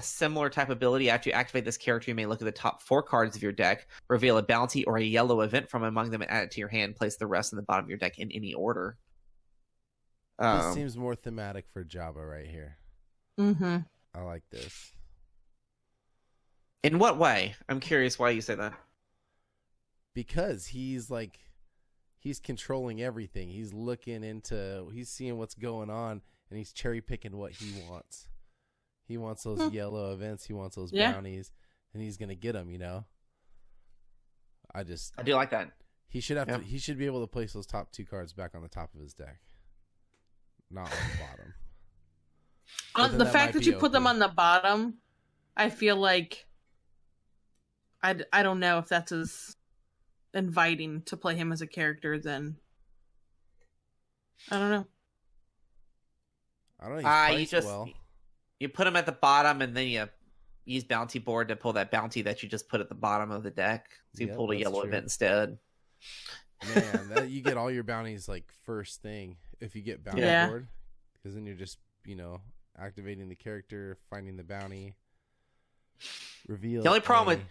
similar type of ability. After you activate this character, you may look at the top 4 cards of your deck, reveal a bounty or a yellow event from among them, and add it to your hand. Place the rest in the bottom of your deck in any order. This seems more thematic for Jabba right here. Mm-hmm. I like this. In what way? I'm curious why you say that. Because he's controlling everything. He's seeing what's going on, and he's cherry picking what he wants. He wants those yellow events. He wants those bounties, and he's gonna get them. I do like that. He should have to. He should be able to place those top 2 cards back on the top of his deck, not on the bottom. The fact that you put them on the bottom, I feel like I don't know if that's as inviting to play him as a character. Then I don't know. I don't know. You put him at the bottom, and then you use bounty board to pull that bounty that you just put at the bottom of the deck. So you pulled a yellow event instead. Man, you get all your bounties first thing if you get bounty board, because then you're just activating the character, finding the bounty, reveal. The only problem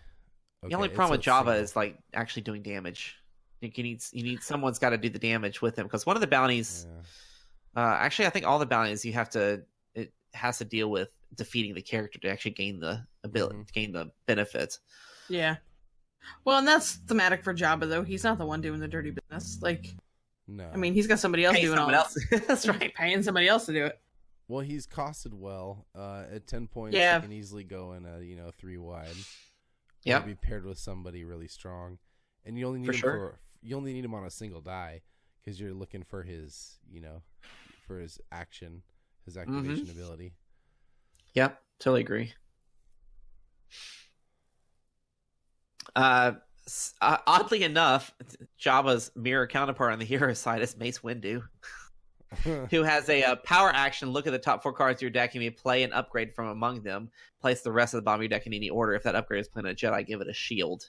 with Jabba is actually doing damage. You need someone's got to do the damage with him, because one of the bounties. Actually, I think all the bounties it has to deal with defeating the character to actually gain the ability, gain the benefit. Yeah. Well, and that's thematic for Jabba, though. He's not the one doing the dirty business. Like, No. I mean, he's got somebody else doing all else. That's right. Paying somebody else to do it. Well, he's costed well. At 10 points, Yeah. he can easily go in a 3 wide. Yeah. Be paired with somebody really strong, and you only need you only need him on a single die because you're looking for his for his action, his activation ability. Yep, totally agree. Oddly enough, Jabba's mirror counterpart on the hero side is Mace Windu, who has a power action. Look at the top 4 cards of your deck. You may play an upgrade from among them. Place the rest of the bottom of your deck in any order. If that upgrade is playing a Jedi, give it a shield.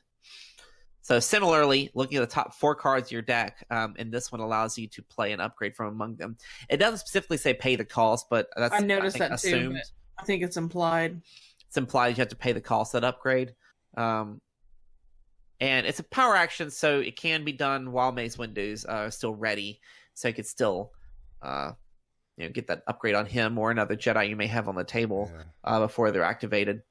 So similarly, looking at the top 4 cards of your deck, and this one allows you to play an upgrade from among them. It doesn't specifically say pay the cost, but that's I noticed that assumed. too. But I think it's implied. It's implied you have to pay the cost of that upgrade. And it's a power action, so it can be done while Mace Windu's still ready. So you could still get that upgrade on him or another Jedi you may have on the table before they're activated.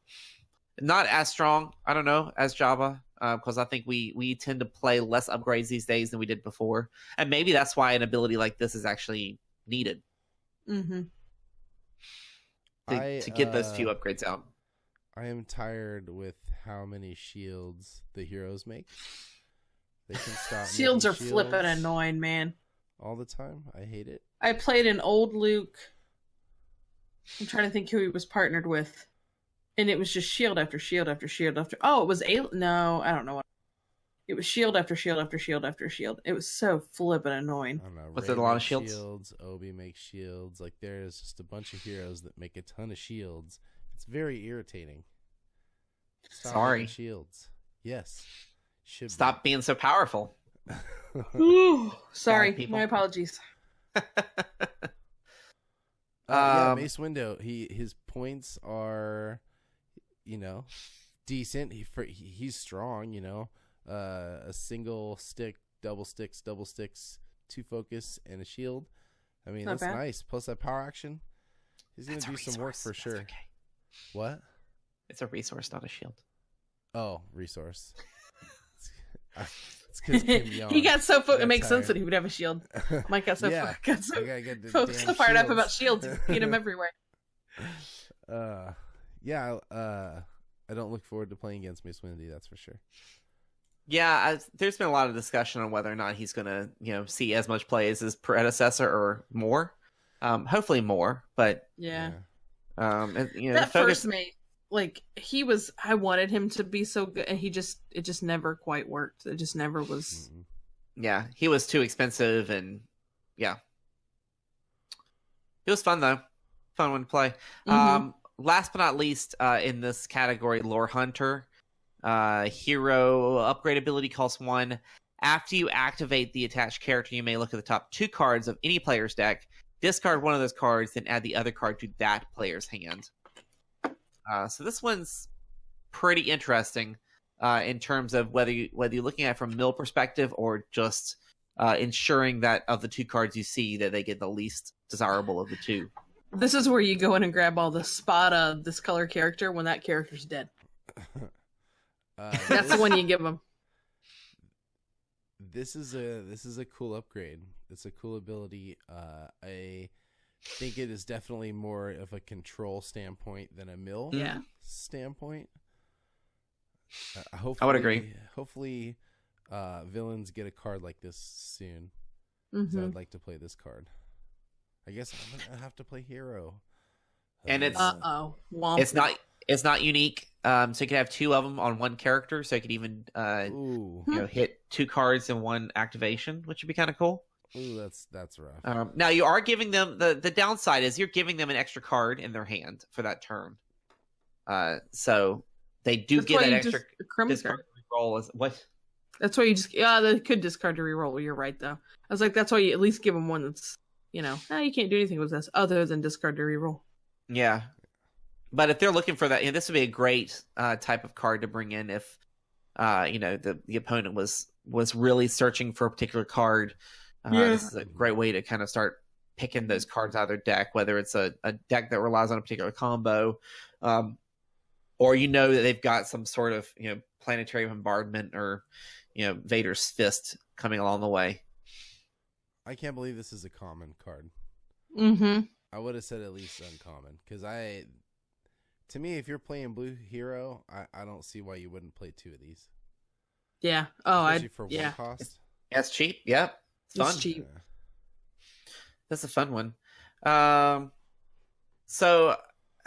Not as strong, I don't know, as Jabba, because I think we tend to play less upgrades these days than we did before. And maybe that's why an ability like this is actually needed. Mm-hmm. To get those few upgrades out. I am tired with how many shields the heroes make. They can stop. Shields are flippin' annoying, man. All the time. I hate it. I played an old Luke. I'm trying to think who he was partnered with. And it was just shield after shield after shield after... Oh, it was... No, I don't know what... It was shield after shield after shield after shield. It was so flippin' annoying. I don't know. Was it a lot of shields? Obi makes shields. Like, there's just a bunch of heroes that make a ton of shields. It's very irritating. Stop Sorry. Shields. Yes. Stop being so powerful. Ooh, sorry. People. My apologies. Mace Windu. His points are, decent. He's strong. A single stick, double sticks, 2 focus, and a shield. I mean, that's nice. Plus that power action. He's gonna do some work for sure. Okay. What? It's a resource, not a shield. Oh, resource. It's because he got so it makes sense that he would have a shield. Mike got so so fired up about shields. He's seen them everywhere. I don't look forward to playing against Mace Windu, that's for sure. Yeah, there's been a lot of discussion on whether or not he's going to, see as much play as his predecessor or more. Hopefully more, but yeah. That first Mace, I wanted him to be so good, and it just never quite worked. It just never was. Yeah, he was too expensive, and yeah, it was fun though. Fun one to play. Last but not least, in this category, Lore Hunter. Hero upgrade ability costs 1. After you activate the attached character, you may look at the top 2 cards of any player's deck, discard one of those cards, then add the other card to that player's hand. So this one's pretty interesting in terms of whether you're looking at it from a mill perspective or just ensuring that of the 2 cards you see that they get the least desirable of the 2. This is where you go in and grab all the spot of this color character when that character's dead. That's the one you give them. This is a cool upgrade. It's a cool ability. I think it is definitely more of a control standpoint than a mill standpoint. I would agree. Hopefully, villains get a card like this soon. So I'd like to play this card. I guess I'm gonna have to play hero. And it's Womp. It's not unique. So you could have 2 of them on one character. So you could even hit 2 cards in one activation, which would be kind of cool. Ooh, that's rough. Now you are giving them the downside is you're giving them an extra card in their hand for that turn. So they do get that extra discard reroll. What? That's why you just they could discard to reroll. You're right though. I was like, that's why you at least give them one that's you can't do anything with this other than discard to reroll. Yeah. But if they're looking for that, this would be a great type of card to bring in if, the opponent was really searching for a particular card. This is a great way to kind of start picking those cards out of their deck, whether it's a deck that relies on a particular combo, or that they've got some sort of planetary bombardment or Vader's Fist coming along the way. I can't believe this is a common card. Mm-hmm. I would have said at least uncommon, because to me, if you're playing Blue Hero, I don't see why you wouldn't play 2 of these. Yeah. Especially for one cost. It's cheap. Yep. It's fun. It's cheap. Yeah. That's a fun one. So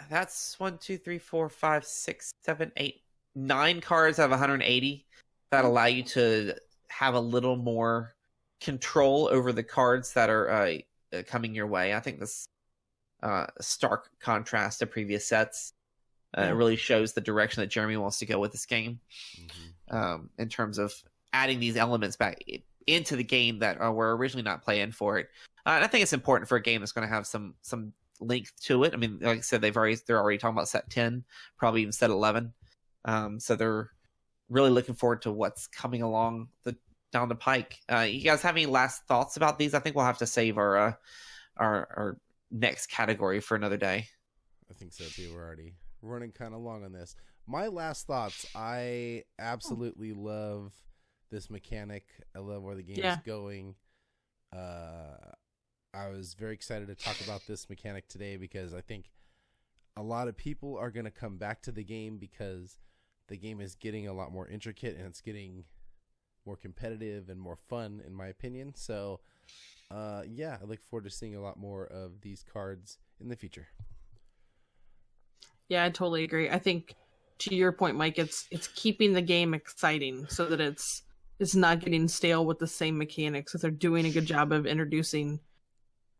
that's 1, 2, 3, 4, 5, 6, 7, 8, 9 cards out of 180 that allow you to have a little more control over the cards that are coming your way. I think this stark contrast to previous sets really shows the direction that Jeremy wants to go with this game, in terms of adding these elements back into the game that were originally not playing for it. And I think it's important for a game that's going to have some length to it. I mean, like I said, they're already talking about set 10, probably even set 11. So they're really looking forward to what's coming along down the pike. You guys have any last thoughts about these? I think we'll have to save our next category for another day. I think so too. We're already running kind of long on this. My last thoughts: I absolutely love this mechanic. I love where the game is going. I was very excited to talk about this mechanic today because I think a lot of people are going to come back to the game because the game is getting a lot more intricate and it's getting more competitive and more fun, in my opinion. So, I look forward to seeing a lot more of these cards in the future. Yeah, I totally agree. I think, to your point, Mike, it's keeping the game exciting so that it's not getting stale with the same mechanics. That they're doing a good job of introducing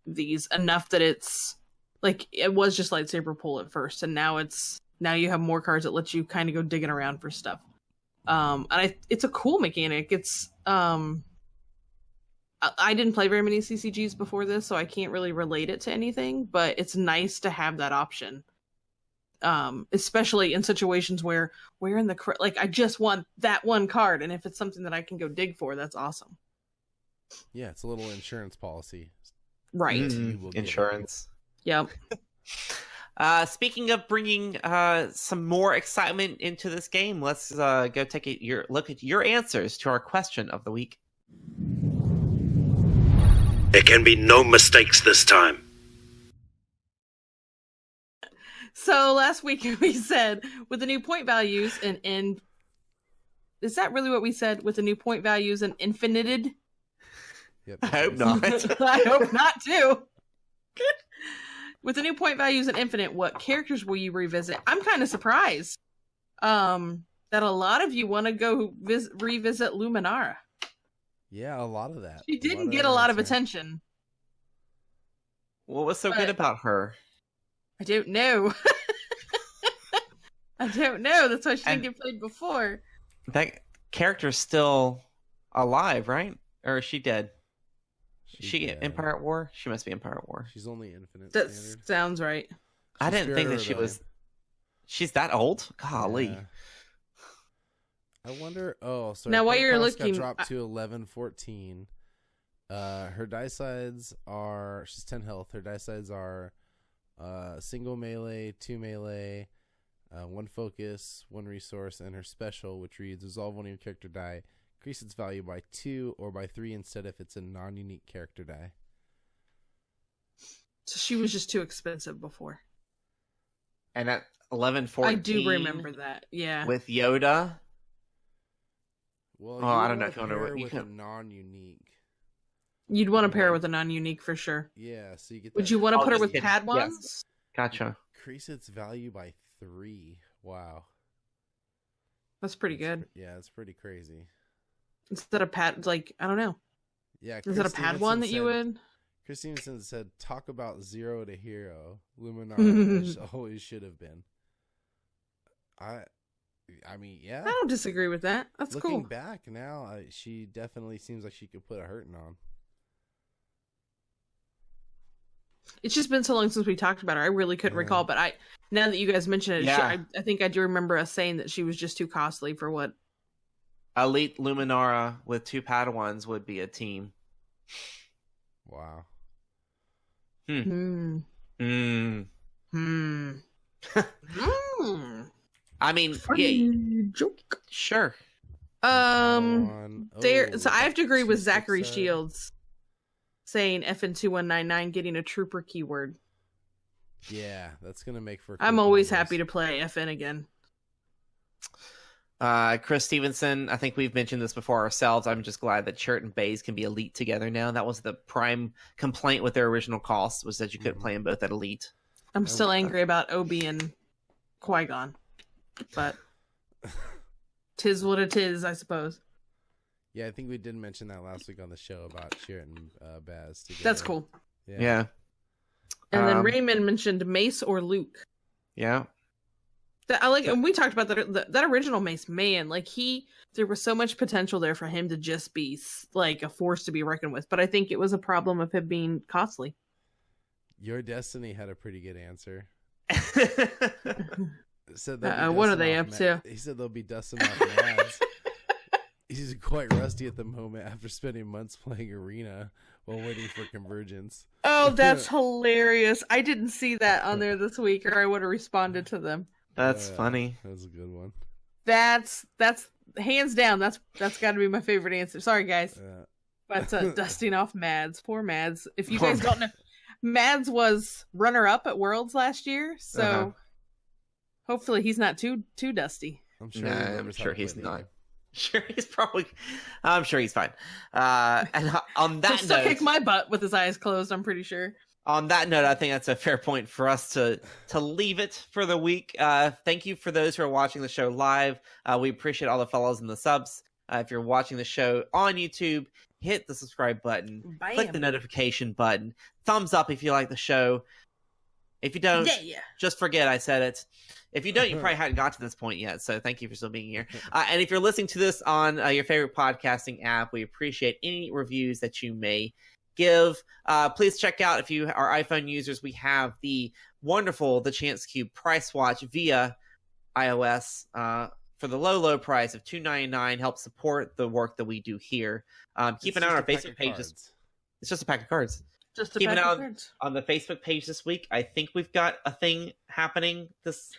these enough that it's like it was just lightsaber pull at first, and now you have more cards that let you kind of go digging around for stuff. And it's a cool mechanic. It's I didn't play very many CCGs before this, so I can't really relate it to anything. But it's nice to have that option. Especially in situations where we're in I just want that one card, and if it's something that I can go dig for, that's awesome. Yeah, it's a little insurance policy, right? Insurance. Yep. Speaking of bringing some more excitement into this game, let's go take a look at your answers to our question of the week. There can be no mistakes this time. So last week we said with the new point values and is that really what we said with the new point values and infinited? Yep. I hope not. I hope not too. With the new point values and infinite, what characters will you revisit? I'm kind of surprised that a lot of you want to go revisit Luminara. Yeah, a lot of that. She didn't get a lot of attention. What was so good about her? I don't know. I don't know. That's why she didn't get played before. That character's still alive, right? Or is she dead? She dead. Empire at War? She must be Empire at War. She's only infinite. That standard. sounds right. I didn't think that she was. She's that old? Golly. Yeah. I wonder. Oh, sorry. Now, while you're Cost got looking, dropped to 1114. Her die sides are. She's 10 health. Her die sides are single melee, 2 melee, 1 focus, 1 resource, and her special, which reads: resolve one of your character die. Increase its value by 2 or by 3 instead if it's a non-unique character die. So she was just too expensive before. And at 1114. I do remember that. Yeah. With Yoda. Well, I don't know if you want to. with a non-unique. You'd want to pair her with a non-unique for sure. Yeah, so you get. Would you want to put her with yes. Padwans? Yes. Gotcha. Increase its value by 3. Wow. That's pretty good. Yeah, it's pretty crazy. Instead of I don't know. Yeah. Is it a Padawan that you would? Chris Stevenson said, "Talk about zero to hero. Luminara always should have been." I mean, yeah. I don't disagree with that. That's Looking cool. back now, she definitely seems like she could put a hurting on. It's just been so long since we talked about her. I really couldn't recall, but now that you guys mention it, I think I do remember us saying that she was just too costly for what. Elite Luminara with 2 Padawans would be a team. Wow. Hmm. I mean, Funny joke. Sure. So I have to agree with Zachary Shields saying FN2199 getting a trooper keyword. Yeah, that's gonna make for. I'm always happy to play FN again. Chris Stevenson, I think we've mentioned this before ourselves. I'm just glad that Chert and Baze can be elite together now. That was the prime complaint with their original cost, was that you couldn't play them both at elite. I'm still angry about Obi and Qui-Gon, but tis what it is, I suppose. Yeah, I think we did mention that last week on the show about Chert and Baz together. That's cool. Yeah. And then Raymond mentioned Mace or Luke. Yeah. And we talked about that original Mace, man, like there was so much potential there for him to just be like a force to be reckoned with, but I think it was a problem of him being costly. Your Destiny had a pretty good answer. Said what are they up to? He said they'll be dusting off Mads. He's quite rusty at the moment after spending months playing Arena while waiting for Convergence. Oh, that's hilarious. I didn't see that on there this week, or I would have responded to them. That's funny. That's a good one. That's hands down. That's got to be my favorite answer. Sorry, guys. But dusting off Mads. Poor Mads. If you guys don't know, Mads was runner-up at Worlds last year, so hopefully he's not too dusty. I'm sure. I'm sure he's not. I'm sure he's fine. And on that He'll note, kick my butt with his eyes closed, I'm pretty sure. On that note, I think that's a fair point for us to leave it for the week. Thank you for those who are watching the show live. We appreciate all the follows and the subs. If you're watching the show on YouTube, hit the subscribe button, click the notification button, thumbs up if you like the show. If you don't, just forget I said it. If you don't, you probably hadn't got to this point yet, so thank you for still being here. And if you're listening to this on your favorite podcasting app, we appreciate any reviews that you may give. Please check out, if you are iPhone users, we have the wonderful The Chance Cube price watch via iOS for the low price of $2.99. Help support the work that we do here. Keep an eye on our Facebook page. It's just a pack of cards. Keep an eye on the Facebook page this week. I think we've got a thing happening this.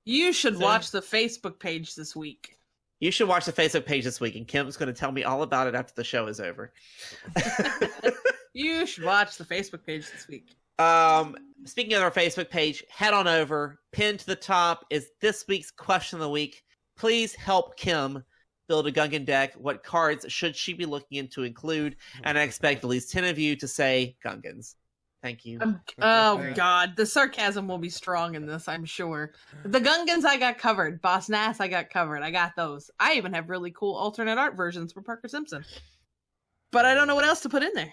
You should watch the Facebook page this week. You should watch the Facebook page this week, and Kim's going to tell me all about it after the show is over. You should watch the Facebook page this week. Speaking of our Facebook page, head on over. Pinned to the top is this week's question of the week. Please help Kim build a Gungan deck. What cards should she be looking into include? And I expect at least 10 of you to say Gungans. Thank you. God. The sarcasm will be strong in this, I'm sure. The Gungans I got covered. Boss Nass I got covered. I got those. I even have really cool alternate art versions for Parker Simpson. But I don't know what else to put in there.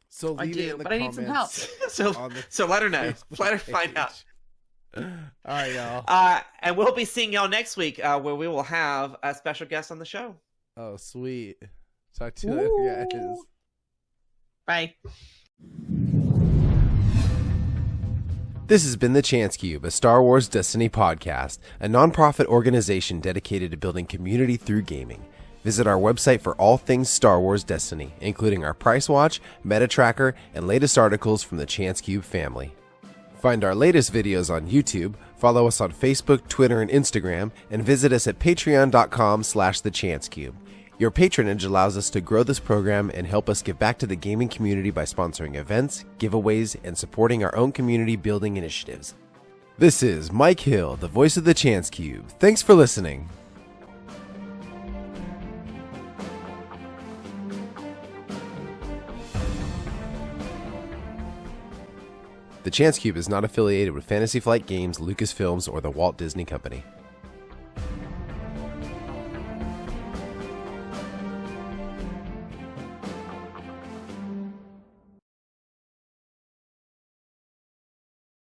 So I do, but I need some help. So let her know. Let her find out. All right, y'all. And we'll be seeing y'all next week, where we will have a special guest on the show. Oh, sweet. Talk to you guys. Bye. This has been The Chance Cube, a Star Wars Destiny podcast, a non-profit organization dedicated to building community through gaming. Visit our website for all things Star Wars Destiny, including our price watch, meta tracker, and latest articles from the Chance Cube family. Find our latest videos on YouTube, follow us on Facebook, Twitter, and Instagram, and visit us at patreon.com/thechancecube. Your patronage allows us to grow this program and help us give back to the gaming community by sponsoring events, giveaways, and supporting our own community building initiatives. This is Mike Hill, the voice of the Chance Cube. Thanks for listening. The Chance Cube is not affiliated with Fantasy Flight Games, Lucasfilms, or the Walt Disney Company.